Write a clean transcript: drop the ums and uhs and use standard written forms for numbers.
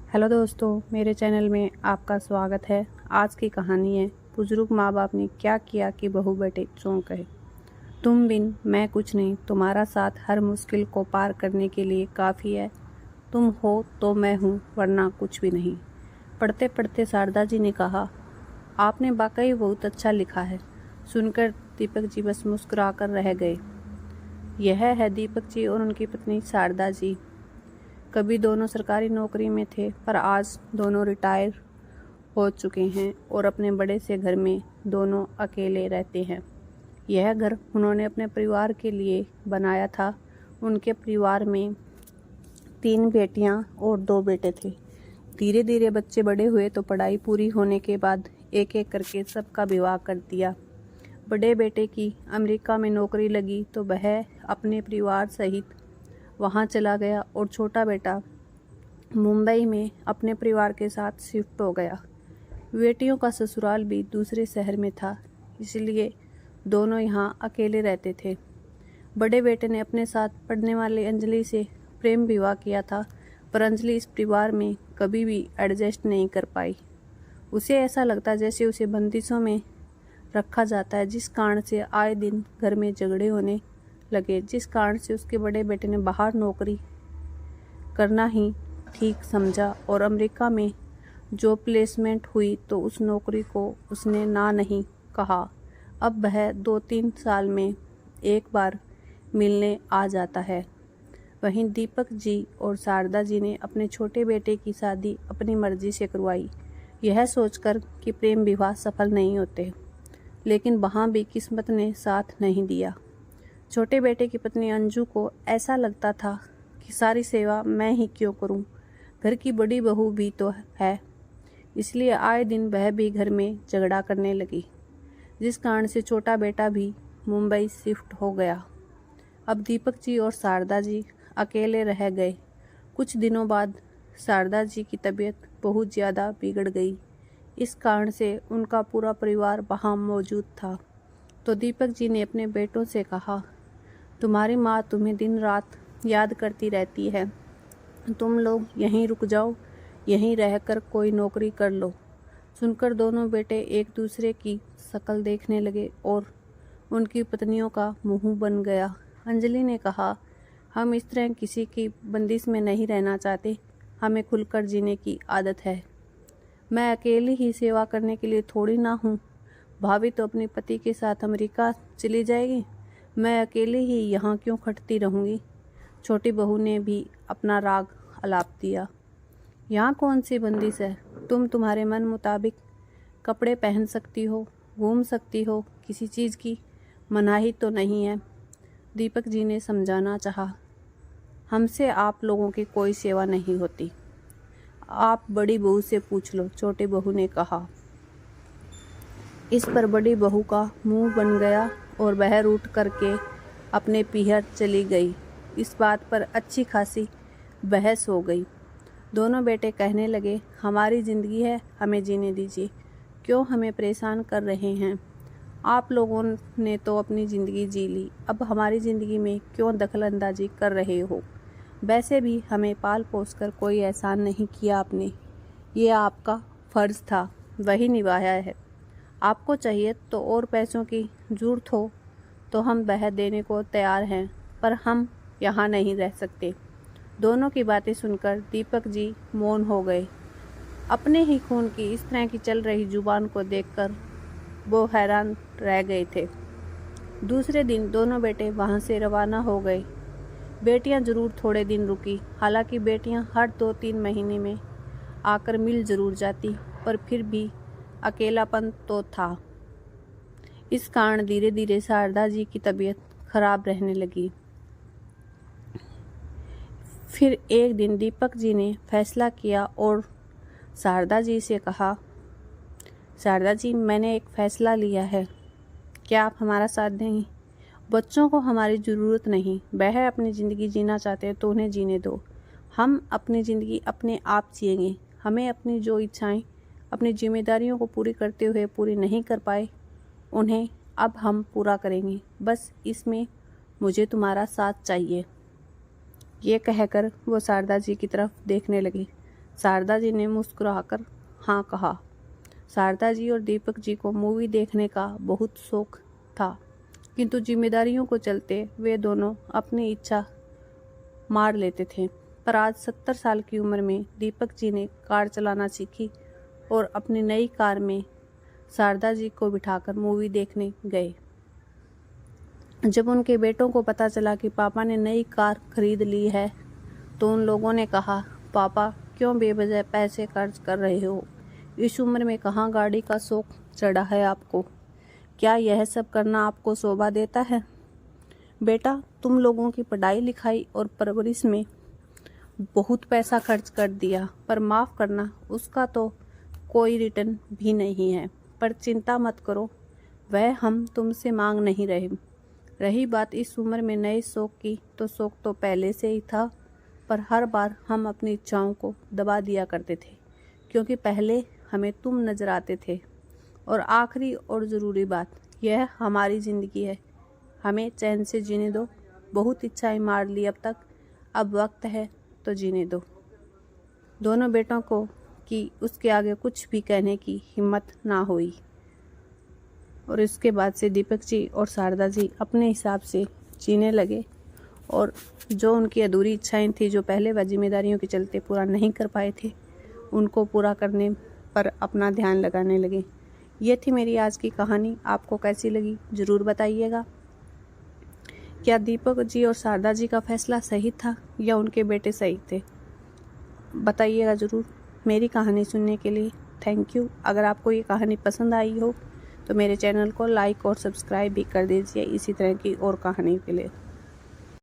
Hello दोस्तों, मेरे channel में आपका स्वागत है। आज की कहानी है बुजुर्ग माँ बाप ने क्या किया कि बहू बेटे चौंक गए। तुम बिन मैं कुछ नहीं, तुम्हारा साथ हर मुश्किल को पार करने के लिए काफ़ी है। तुम हो तो मैं हूँ, वरना कुछ भी नहीं। पढ़ते पढ़ते शारदा जी ने कहा, आपने वाकई बहुत अच्छा लिखा है। सुनकर दीपक जी बस मुस्कुरा कर रह गए। यह है दीपक जी और उनकी पत्नी शारदा जी। कभी दोनों सरकारी नौकरी में थे, पर आज दोनों रिटायर हो चुके हैं और अपने बड़े से घर में दोनों अकेले रहते हैं। यह घर उन्होंने अपने परिवार के लिए बनाया था। उनके परिवार में 3 बेटियां और 2 बेटे थे। धीरे धीरे बच्चे बड़े हुए तो पढ़ाई पूरी होने के बाद एक एक करके सबका विवाह कर दिया। बड़े बेटे की अमेरिका में नौकरी लगी तो वह अपने परिवार सहित वहाँ चला गया और छोटा बेटा मुंबई में अपने परिवार के साथ शिफ्ट हो गया। बेटियों का ससुराल भी दूसरे शहर में था, इसलिए दोनों यहाँ अकेले रहते थे। बड़े बेटे ने अपने साथ पढ़ने वाली अंजलि से प्रेम विवाह किया था, पर अंजलि इस परिवार में कभी भी एडजस्ट नहीं कर पाई। उसे ऐसा लगता जैसे उसे बंदिशों में रखा जाता है, जिस कारण से आए दिन घर में झगड़े होने लगे, जिस कारण से उसके बड़े बेटे ने बाहर नौकरी करना ही ठीक समझा और अमेरिका में जो प्लेसमेंट हुई तो उस नौकरी को उसने ना नहीं कहा। अब वह 2-3 साल में एक बार मिलने आ जाता है। वहीं दीपक जी और शारदा जी ने अपने छोटे बेटे की शादी अपनी मर्जी से करवाई, यह सोचकर कि प्रेम विवाह सफल नहीं होते, लेकिन वहाँ भी किस्मत ने साथ नहीं दिया। छोटे बेटे की पत्नी अंजू को ऐसा लगता था कि सारी सेवा मैं ही क्यों करूं, घर की बड़ी बहू भी तो है। इसलिए आए दिन वह भी घर में झगड़ा करने लगी, जिस कारण से छोटा बेटा भी मुंबई शिफ्ट हो गया। अब दीपक जी और शारदा जी अकेले रह गए। कुछ दिनों बाद शारदा जी की तबीयत बहुत ज़्यादा बिगड़ गई। इस कारण से उनका पूरा परिवार वहाँ मौजूद था। तो दीपक जी ने अपने बेटों से कहा, तुम्हारी माँ तुम्हें दिन रात याद करती रहती है, तुम लोग यहीं रुक जाओ, यहीं रहकर कोई नौकरी कर लो। सुनकर दोनों बेटे एक दूसरे की शक्ल देखने लगे और उनकी पत्नियों का मुंह बन गया। अंजलि ने कहा, हम इस तरह किसी की बंदिश में नहीं रहना चाहते, हमें खुलकर जीने की आदत है। मैं अकेली ही सेवा करने के लिए थोड़ी ना हूँ। भाभी तो अपने पति के साथ अमेरिका चली जाएगी, मैं अकेले ही यहाँ क्यों खटती रहूँगी। छोटी बहू ने भी अपना राग अलाप दिया। यहाँ कौन सी बंदिश है, तुम तुम्हारे मन मुताबिक कपड़े पहन सकती हो, घूम सकती हो, किसी चीज़ की मनाही तो नहीं है। दीपक जी ने समझाना चाहा, हमसे आप लोगों की कोई सेवा नहीं होती, आप बड़ी बहू से पूछ लो, छोटी बहू ने कहा। इस पर बड़ी बहू का मुंह बन गया और वह रूठ करके अपने पीहर चली गई। इस बात पर अच्छी खासी बहस हो गई। दोनों बेटे कहने लगे, हमारी ज़िंदगी है, हमें जीने दीजिए, क्यों हमें परेशान कर रहे हैं। आप लोगों ने तो अपनी ज़िंदगी जी ली, अब हमारी ज़िंदगी में क्यों दखल अंदाजी कर रहे हो। वैसे भी हमें पाल पोस कर कोई एहसान नहीं किया आपने, ये आपका फ़र्ज़ था, वही निभाया है। आपको चाहिए तो और पैसों की ज़रूरत हो तो हम वह देने को तैयार हैं, पर हम यहाँ नहीं रह सकते। दोनों की बातें सुनकर दीपक जी मौन हो गए। अपने ही खून की इस तरह की चल रही जुबान को देखकर वो हैरान रह गए थे। दूसरे दिन दोनों बेटे वहाँ से रवाना हो गए। बेटियाँ ज़रूर थोड़े दिन रुकी, हालांकि बेटियाँ हर 2-3 महीने में आकर मिल ज़रूर जाती, पर फिर भी अकेलापन तो था। इस कारण धीरे धीरे शारदा जी की तबीयत खराब रहने लगी। फिर एक दिन दीपक जी ने फैसला किया और शारदा जी से कहा, शारदा जी, मैंने एक फ़ैसला लिया है, क्या आप हमारा साथ देंगी। बच्चों को हमारी ज़रूरत नहीं, वह अपनी ज़िंदगी जीना चाहते हैं तो उन्हें जीने दो। हम अपनी ज़िंदगी अपने आप जिएंगे। हमें अपनी जो इच्छाएं अपनी जिम्मेदारियों को पूरी करते हुए पूरी नहीं कर पाए, उन्हें अब हम पूरा करेंगे। बस इसमें मुझे तुम्हारा साथ चाहिए। ये कहकर वो शारदा जी की तरफ देखने लगी। शारदा जी ने मुस्कुराकर हाँ कहा। शारदा जी और दीपक जी को मूवी देखने का बहुत शौक था, किंतु जिम्मेदारियों को चलते वे दोनों अपनी इच्छा मार लेते थे। पर आज 70 साल की उम्र में दीपक जी ने कार चलाना सीखी और अपनी नई कार में शारदा जी को बिठाकर मूवी देखने गए। जब उनके बेटों को पता चला कि पापा ने नई कार खरीद ली है तो उन लोगों ने कहा, पापा क्यों बेवजह पैसे खर्च कर रहे हो? इस उम्र में कहाँ गाड़ी का शौक चढ़ा है आपको? क्या यह सब करना आपको शोभा देता है? बेटा, तुम लोगों की पढ़ाई लिखाई और परवरिश में बहुत पैसा खर्च कर दिया, पर माफ़ करना, उसका तो कोई रिटर्न भी नहीं है। पर चिंता मत करो, वह हम तुमसे मांग नहीं रहे। रही बात इस उम्र में नए शौक की, तो शौक तो पहले से ही था, पर हर बार हम अपनी इच्छाओं को दबा दिया करते थे, क्योंकि पहले हमें तुम नज़र आते थे। और आखिरी और ज़रूरी बात, यह हमारी ज़िंदगी है, हमें चैन से जीने दो। बहुत इच्छाएं मार ली अब तक, अब वक्त है तो जीने दो। दोनों बेटों को कि उसके आगे कुछ भी कहने की हिम्मत ना हुई। और इसके बाद से दीपक जी और शारदा जी अपने हिसाब से जीने लगे और जो उनकी अधूरी इच्छाएं थी, जो पहले वह जिम्मेदारियों के चलते पूरा नहीं कर पाए थे, उनको पूरा करने पर अपना ध्यान लगाने लगे। ये थी मेरी आज की कहानी। आपको कैसी लगी ज़रूर बताइएगा। क्या दीपक जी और शारदा जी का फैसला सही था या उनके बेटे सही थे? बताइएगा ज़रूर। मेरी कहानी सुनने के लिए थैंक यू। अगर आपको ये कहानी पसंद आई हो तो मेरे चैनल को लाइक और सब्सक्राइब भी कर दीजिए इसी तरह की और कहानी के लिए।